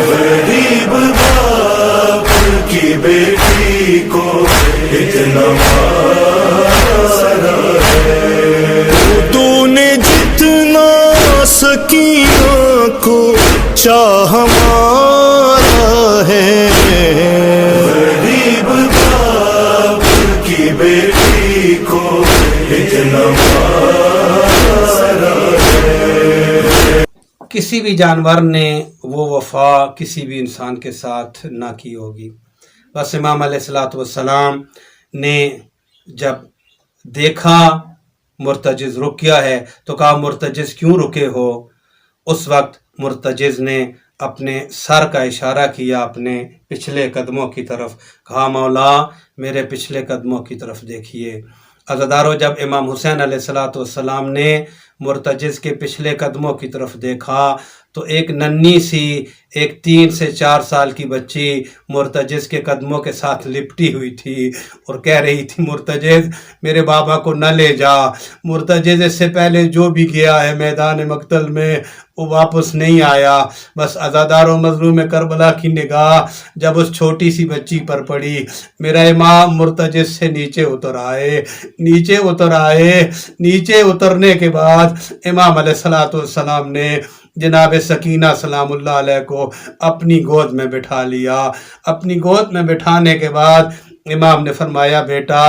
غریب باپ کی بیٹی کو اتنا مارا ہے، تو نے جتنا سکینہ کو چاہ مارا ہے، غریب باپ کی بیٹی کو اتنا مارا ہے۔ کسی بھی جانور نے وہ وفا کسی بھی انسان کے ساتھ نہ کی ہوگی، بس امام علیہ السلام نے جب دیکھا مرتجز رک گیا ہے تو کہا مرتجز کیوں رکے ہو؟ اس وقت مرتجز نے اپنے سر کا اشارہ کیا اپنے پچھلے قدموں کی طرف، کہا مولا میرے پچھلے قدموں کی طرف دیکھیے۔ عزادارو، جب امام حسین علیہ السلام نے مرتجز کے پچھلے قدموں کی طرف دیکھا تو ایک ننھی سی 3 سے 4 سال کی بچی مرتجز کے قدموں کے ساتھ لپٹی ہوئی تھی اور کہہ رہی تھی مرتجز میرے بابا کو نہ لے جا، مرتجز اس سے پہلے جو بھی گیا ہے میدان مقتل میں وہ واپس نہیں آیا۔ بس عزادارو، مظلوم کربلا کی نگاہ جب اس چھوٹی سی بچی پر پڑی، میرا امام مرتجز سے نیچے اترنے کے بعد امام علیہ السلام نے جناب سکینہ سلام اللہ علیہ کو اپنی گود میں بٹھا لیا۔ اپنی گود میں بٹھانے کے بعد امام نے فرمایا بیٹا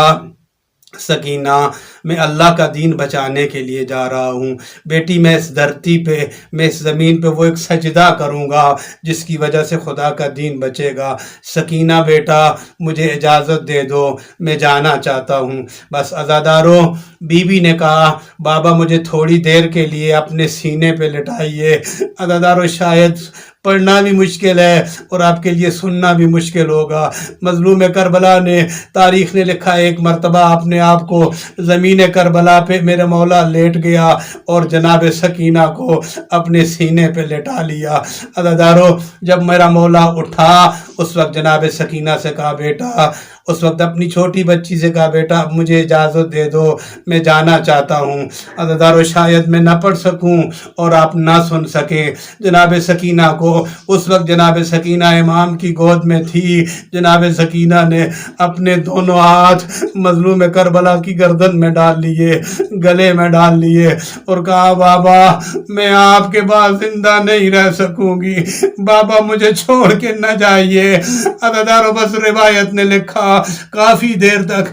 سکینہ، میں اللہ کا دین بچانے کے لیے جا رہا ہوں، بیٹی میں اس دھرتی پہ، میں اس زمین پہ وہ ایک سجدہ کروں گا جس کی وجہ سے خدا کا دین بچے گا۔ سکینہ بیٹا مجھے اجازت دے دو، میں جانا چاہتا ہوں۔ بس عزادارو، بی بی نے کہا بابا مجھے تھوڑی دیر کے لیے اپنے سینے پہ لٹائیے۔ عزادارو، شاید پڑھنا بھی مشکل ہے اور آپ کے لیے سننا بھی مشکل ہوگا۔ مظلوم کربلا نے، تاریخ نے لکھا ایک مرتبہ اپنے آپ کو زمین کربلا پہ میرے مولا لیٹ گیا اور جناب سکینہ کو اپنے سینے پہ لٹا لیا۔ عزادارو، جب میرا مولا اٹھا اس وقت جناب سکینہ سے کہا بیٹا، اس وقت اپنی چھوٹی بچی سے کہا بیٹا مجھے اجازت دے دو، میں جانا چاہتا ہوں۔ عزادارو، شاید میں نہ پڑھ سکوں اور آپ نہ سن سکیں۔ جناب سکینہ کو، اس وقت جناب سکینہ امام کی گود میں تھی، جناب سکینہ نے اپنے دونوں ہاتھ مظلوم کربلا کی گردن میں ڈال لیے، گلے میں ڈال لیے اور کہا بابا میں آپ کے بعد زندہ نہیں رہ سکوں گی، بابا مجھے چھوڑ کے نہ جائیے۔ عزادارو، بس روایت نے لکھا کافی دیر تک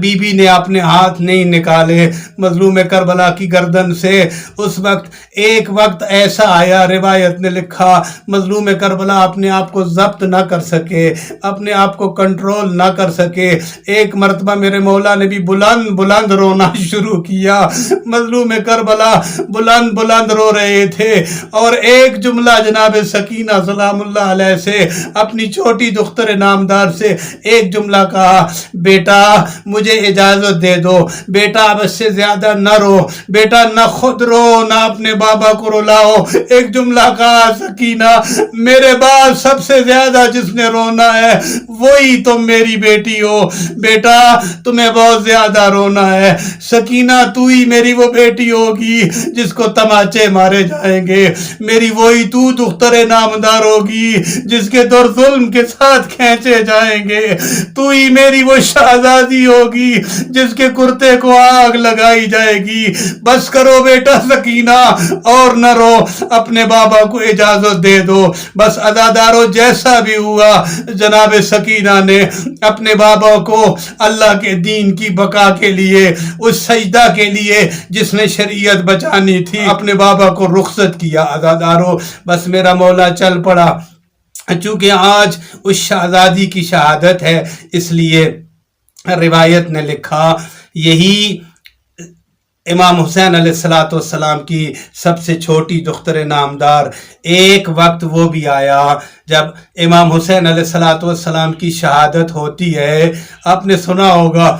بی بی نے اپنے ہاتھ نہیں نکالے مظلوم کربلا کی گردن سے۔ اس وقت ایک وقت ایسا آیا، روایت نے لکھا مظلوم کربلا اپنے آپ کو ضبط نہ کر سکے، اپنے آپ کو کنٹرول نہ کر سکے۔ ایک مرتبہ میرے مولا نے بھی بلند بلند رونا شروع کیا۔ مظلوم کربلا بلند بلند رو رہے تھے اور ایک جملہ جناب سکینہ سلام اللہ علیہ سے، اپنی چھوٹی دختر نامدار سے ایک جملہ کہا، بیٹا مجھے اجازت دے دو، بیٹا اب اس سے زیادہ نہ رو، بیٹا نہ خود رو نہ اپنے بابا کو رلاؤ۔ ایک جملہ کہا، سکینہ میرے بعد سب سے زیادہ جس نے رونا ہے وہی تم میری بیٹی ہو، بیٹا تمہیں بہت زیادہ رونا ہے، سکینہ تو ہی میری وہ بیٹی ہوگی جس کو تماچے مارے جائیں گے، میری وہی تو دختر نامدار ہوگی جس کے در ظلم کے ساتھ کھینچے جائیں گے، تو ہی میری وہ شہزادی ہوگی جس کے کرتے کو آگ لگائی جائے گی۔ بس کرو بیٹا سکینہ اور نہ رو، اپنے بابا کو اجازت دے دو۔ بس عزادارو، جیسا بھی ہوا جناب سکینہ نے اپنے بابا کو اللہ کے دین کی بقا کے لیے، اس سجدہ کے لیے جس نے شریعت بچانی تھی، اپنے بابا کو رخصت کیا۔ عزادارو، بس میرا مولا چل پڑا۔ چونکہ آج اس شہزادی کی شہادت ہے اس لیے روایت نے لکھا یہی امام حسین علیہ السلام کی سب سے چھوٹی دختر نامدار، ایک وقت وہ بھی آیا جب امام حسین علیہ السلام کی شہادت ہوتی ہے۔ آپ نے سنا ہوگا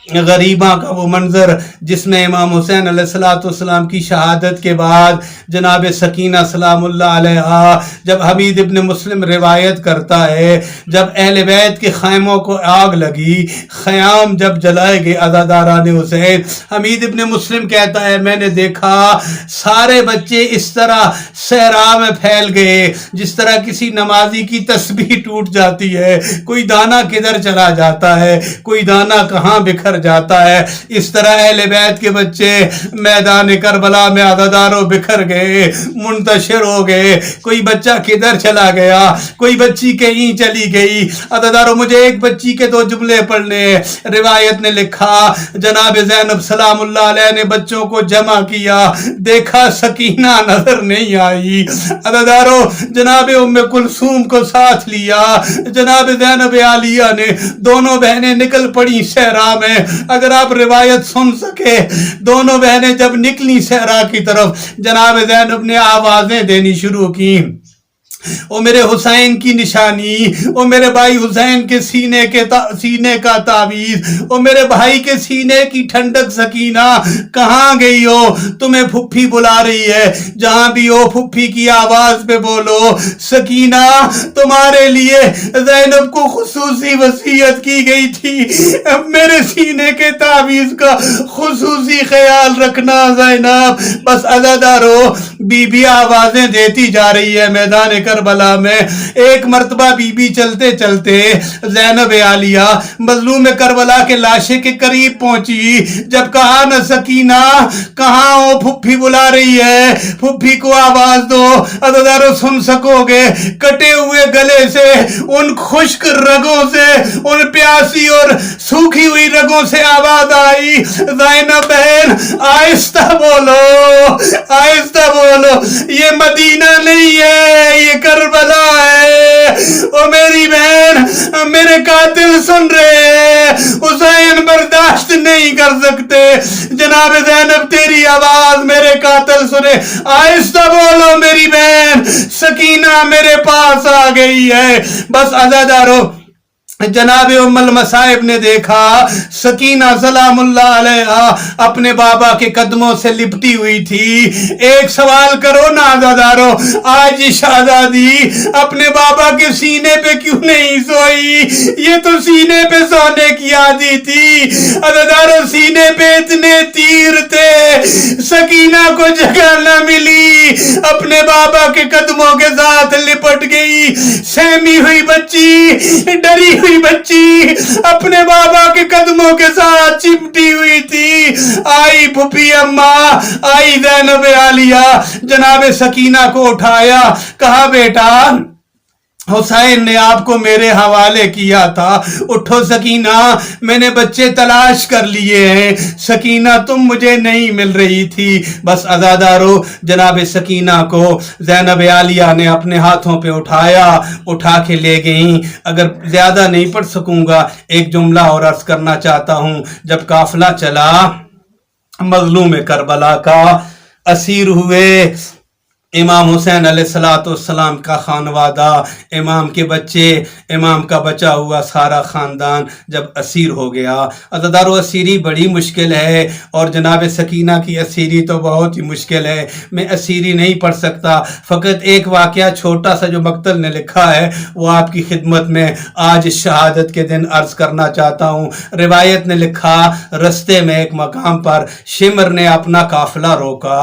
غریبہ کا وہ منظر جس میں امام حسین علیہ السلام کی شہادت کے بعد جناب سکینہ سلام اللہ علیہ جب حمید ابن مسلم روایت کرتا ہے جب اہل بیت کے خیموں کو آگ لگی، خیام جب جلائے گئے عزاداران حسین، حمید ابن مسلم کہتا ہے میں نے دیکھا سارے بچے اس طرح صحرا میں پھیل گئے جس طرح کسی نمازی کی تسبیح ٹوٹ جاتی ہے، کوئی دانہ کدھر چلا جاتا ہے، کوئی دانہ کہاں بکھر جاتا ہے، اس طرح اہل بیت کے بچے میدان کربلا میں عزاداروں بکھر گئے، منتشر ہو گئے، کوئی بچہ کدھر چلا گیا، کوئی بچی کہیں چلی گئی۔ عزاداروں مجھے ایک بچی کے 2 جملے پڑھنے ہیں۔ روایت نے لکھا جناب زینب سلام اللہ علیہ نے بچوں کو جمع کیا، دیکھا سکینہ نظر نہیں آئی۔ عزاداروں جناب ام کلثوم کو ساتھ لیا، جناب زینب عالیہ نے، دونوں بہنیں نکل پڑی صحرا میں۔ اگر آپ روایت سن سکے، دونوں بہنیں جب نکلی صحرا کی طرف، جناب زینب نے آوازیں دینی شروع کی، او میرے حسین کی نشانی، او میرے بھائی حسین کے سینے کا تعویذ، او میرے بھائی کے سینے کی ٹھنڈک سکینہ کہاں گئی ہو؟ تمہیں پھپھی بلا رہی ہے، جہاں بھی ہو پھپھی کی آواز پہ بولو۔ سکینہ تمہارے لیے زینب کو خصوصی وصیت کی گئی تھی، میرے سینے کے تعویذ کا خصوصی خیال رکھنا زینب۔ بس عزادارو بی بی آوازیں دیتی جا رہی ہے میدان کربلا میں۔ ایک مرتبہ بی بی چلتے چلتے زینب عالیہ مظلوم کربلا کے لاشے کے قریب پہنچی، جب کہا نہ سکینہ کہاں ہو، پھپھی بلا رہی ہے، پھپھی کو آواز دو۔ عزادارو سن سکو گے، کٹے ہوئے گلے سے، ان خشک رگوں سے، ان پیاسی اور سوکھی ہوئی رگوں سے آواز آئی، زینب بہن آہستہ بولو، آہستہ بولو، یہ مدینہ نہیں ہے، یہ کربلا ہے۔ او میری بہن میرے قاتل سن رہے ہیں، حسین برداشت نہیں کر سکتے، جناب زینب تیری آواز میرے قاتل سنے، آہستہ بولو میری بہن، سکینہ میرے پاس آ گئی ہے۔ بس عزادارو جناب ام المصائب نے دیکھا سکینہ سلام اللہ علیہ اپنے بابا کے قدموں سے لپٹی ہوئی تھی۔ ایک سوال کرو نا عزادارو، آج شہزادی اپنے بابا کے سینے پہ کیوں نہیں سوئی؟ یہ تو سینے پہ سونے کی عادی تھی۔ عزادارو سینے پہ اتنے تیر تھے، سکینہ کو جگہ نہ ملی، اپنے بابا کے قدموں کے ساتھ لپٹ گئی۔ سہمی ہوئی بچی، ڈری ہوئی بچی اپنے بابا کے قدموں کے ساتھ چمٹی ہوئی تھی۔ آئی پھپھی اماں، آئی زینب عالیہ، جناب سکینہ کو اٹھایا، کہا بیٹا حسین نے آپ کو میرے حوالے کیا تھا، اٹھو سکینہ، میں نے بچے تلاش کر لیے ہیں۔ سکینہ تم مجھے نہیں مل رہی تھی۔ بس عزادارو جناب سکینہ کو زینب عالیہ نے اپنے ہاتھوں پہ اٹھایا، اٹھا کے لے گئیں۔ اگر زیادہ نہیں پڑھ سکوں گا، ایک جملہ اور عرض کرنا چاہتا ہوں۔ جب قافلہ چلا مظلوم کربلا کا، اسیر ہوئے امام حسین علیہ السلام کا خانوادہ، امام کے بچے، امام کا بچا ہوا سارا خاندان جب اسیر ہو گیا۔ عزادارو اسیری بڑی مشکل ہے، اور جناب سکینہ کی اسیری تو بہت ہی مشکل ہے۔ میں اسیری نہیں پڑھ سکتا، فقط ایک واقعہ چھوٹا سا جو مقتل نے لکھا ہے وہ آپ کی خدمت میں آج شہادت کے دن عرض کرنا چاہتا ہوں۔ روایت نے لکھا رستے میں ایک مقام پر شمر نے اپنا قافلہ روکا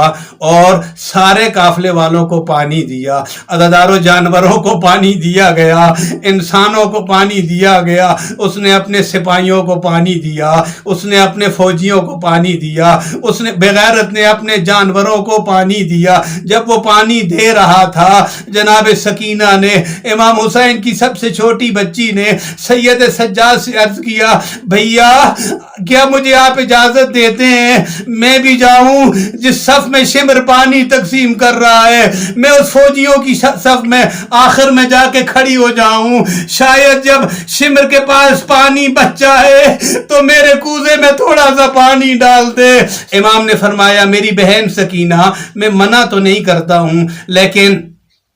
اور سارے قافلے والوں کو پانی دیا۔ عزادارو جانوروں کو پانی دیا گیا، انسانوں کو پانی دیا گیا، اس نے اپنے سپاہیوں کو پانی دیا، اس نے اپنے فوجیوں کو پانی دیا، اس نے بغیرت نے اپنے جانوروں کو پانی دیا۔ جب وہ پانی دے رہا تھا، جناب سکینہ نے، امام حسین کی سب سے چھوٹی بچی نے سید سجاد سے عرض کیا، بھیا کیا مجھے آپ اجازت دیتے ہیں میں بھی جاؤں؟ جس صف میں شمر پانی تقسیم کر رہا ہے، میں اس فوجیوں کی صف میں آخر میں جا کے کھڑی ہو جاؤں، شاید جب شمر کے پاس پانی بچ جائے تو میرے کوزے میں تھوڑا سا پانی ڈال دے۔ امام نے فرمایا میری بہن سکینہ، میں منع تو نہیں کرتا ہوں، لیکن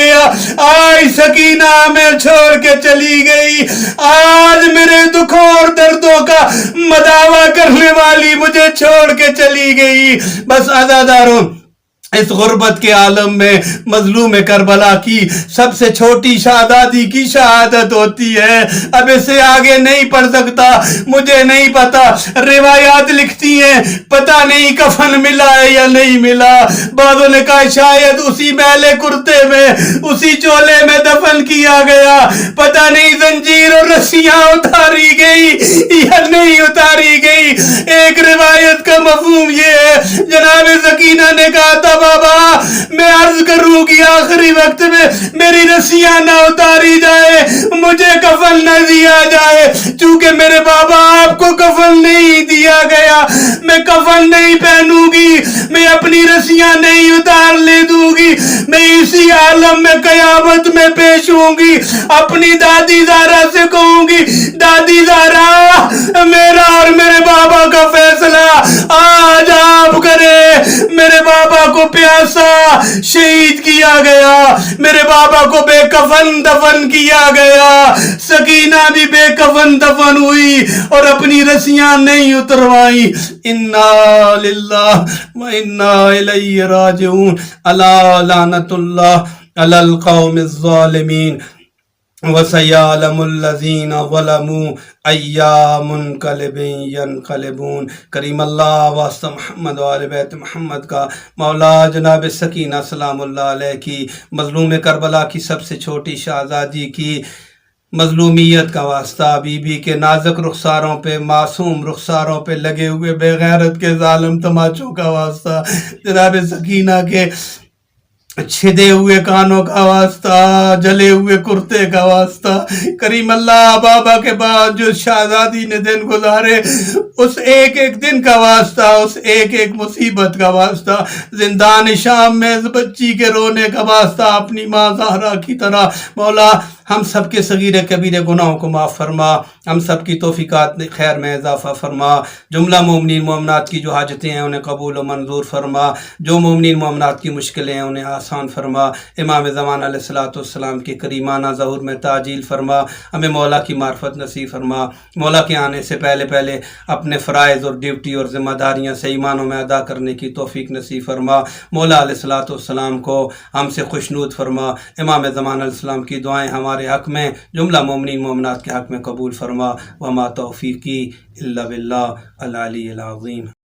گیا. آج سکینہ میں چھوڑ کے چلی گئی. آج میرے دکھوں اور دردوں کا مداوا کرنے والی مجھے چھوڑ کے چلی گئی. بس عزاداروں، اس غربت کے عالم میں مظلوم کربلا کی سب سے چھوٹی شہزادی کی شہادت ہوتی ہے. اب اسے آگے نہیں پڑھ سکتا. مجھے نہیں پتا، روایات لکھتی ہیں پتہ نہیں کفن ملا ہے یا نہیں ملا. بعضوں نے کہا شاید اسی میلے کرتے میں، اسی چولے میں دفن کیا گیا. پتہ نہیں زنجیر اور رسیاں اتاری گئی یا نہیں اتاری گئی. ایک روایت کا مفہوم یہ ہے، جناب سکینہ نے کہا تھا بابا میں عرض کروں کہ آخری وقت میں میری رسیاں نہ اتاری جائے، مجھے کفن نہ دیا جائے. چونکہ میرے بابا آپ کو کفن نہیں دیا گیا، میں کفن نہیں پہنوں گی، میں اپنی رسیاں نہیں اتارنے دوں گی. میں اسی عالم میں قیامت میں پیش ہوں گی. اپنی دادی زہرا سے کہوں گی دادی زہرا میرا اور میرے بابا کا فیصلہ آج آپ کرے. میرے بابا کو پیاسا شہید کیا گیا، میرے بابا کو بے کفن دفن کیا گیا. سکینہ بھی بے کفن دفن ہوئی اور اپنی رسیاں نہیں اتروائی. انا للہ و انا الیہ راجعون. الا لعنت اللہ علی القوم الظالمین وَسَيَعْلَمُ الَّذِينَ ظَلَمُوا أَيَّ مُنْقَلِبٍ يَنْقَلِبُونَ. کریم اللہ واسطہ محمد و آل بیت محمد کا، مولا جناب سکینہ سلام اللہ علیہ کی، مظلوم کربلا کی سب سے چھوٹی شہزادی کی مظلومیت کا واسطہ، بی بی کے نازک رخساروں پہ، معصوم رخساروں پہ لگے ہوئے بے غیرت کے ظالم تماچوں کا واسطہ، جناب سکینہ کے چھدے ہوئے کانوں کا واسطہ، جلے ہوئے کرتے کا واسطہ، کریم اللہ بابا کے بعد جو شہزادی نے دن گزارے اس ایک ایک دن کا واسطہ، اس ایک ایک مصیبت کا واسطہ، زندان شام میں اس بچی کے رونے کا واسطہ، اپنی ماں زہرا کی طرح. مولا ہم سب کے صغیر کبیر گناہوں کو معاف فرما، ہم سب کی توفیقات خیر میں اضافہ فرما. جملہ مومنین مومنات کی جو حاجتیں ہیں انہیں قبول و منظور فرما، جو مومنین مومنات کی مشکلیں ہیں انہیں آسان فرما. امام زمان علیہ السلام کے کریمانہ ظہور میں تعجیل فرما. ہمیں مولا کی معرفت نصیب فرما. مولا کے آنے سے پہلے پہلے اپنے فرائض اور ڈیوٹی اور ذمہ داریاں صحیح معنوں میں ادا کرنے کی توفیق نصیب فرما. مولا علیہ السلام کو ہم سے خوشنود فرما. امام زمان علیہ السلام کی دعائیں ہمارے حق میں، جملہ مومنین مومنات کے حق میں قبول فرما. وما توفیقی الا باللہ العلی العظیم.